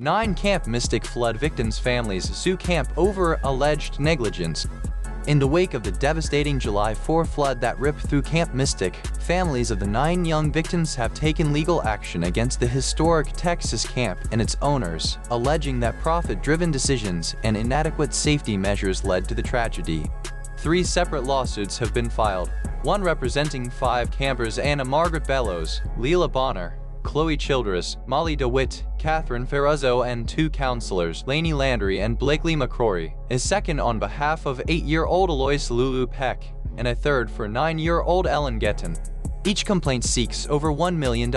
9 Camp Mystic flood victims' families sue camp over alleged negligence. In the wake of the devastating July 4 flood that ripped through Camp Mystic, families of the 9 young victims have taken legal action against the historic Texas camp and its owners, alleging that profit-driven decisions and inadequate safety measures led to the tragedy. 3 separate lawsuits have been filed, one representing 5 campers: Anna Margaret Bellows, Leila Bonner, Chloe Childress, Molly DeWitt, Catherine Ferrazzo, and 2 counselors, Lainey Landry and Blakely McCrory, a second on behalf of 8-year-old Alois Lulu Peck, and a third for 9-year-old Ellen Getton. Each complaint seeks over $1 million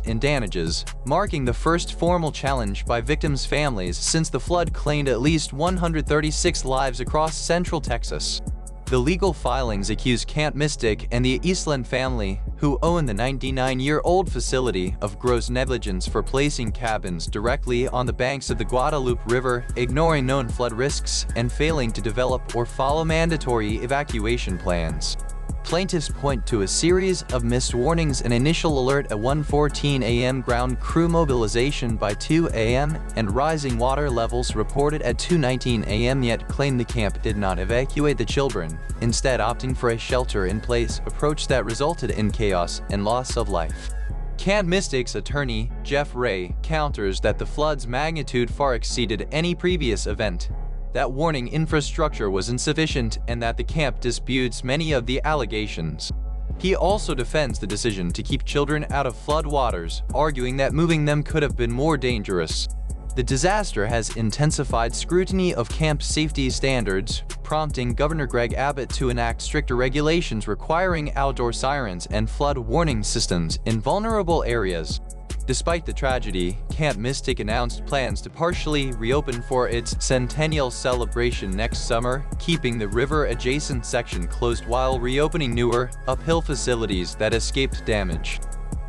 in damages, marking the first formal challenge by victims' families since the flood claimed at least 136 lives across central Texas. The legal filings accuse Camp Mystic and the Eastland family, who own the 99-year-old facility, of gross negligence for placing cabins directly on the banks of the Guadalupe River, ignoring known flood risks, and failing to develop or follow mandatory evacuation plans. Plaintiffs point to a series of missed warnings, an initial alert at 1:14 a.m., ground crew mobilization by 2 a.m., and rising water levels reported at 2:19 a.m., yet claim the camp did not evacuate the children, instead opting for a shelter-in-place approach that resulted in chaos and loss of life. Camp Mystic's attorney, Jeff Ray, counters that the flood's magnitude far exceeded any previous event, that warning infrastructure was insufficient, and that the camp disputes many of the allegations. He also defends the decision to keep children out of flood waters, arguing that moving them could have been more dangerous. The disaster has intensified scrutiny of camp safety standards, prompting Governor Greg Abbott to enact stricter regulations requiring outdoor sirens and flood warning systems in vulnerable areas. Despite the tragedy, Camp Mystic announced plans to partially reopen for its centennial celebration next summer, keeping the river-adjacent section closed while reopening newer, uphill facilities that escaped damage.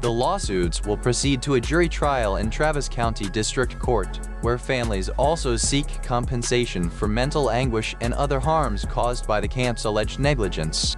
The lawsuits will proceed to a jury trial in Travis County District Court, where families also seek compensation for mental anguish and other harms caused by the camp's alleged negligence.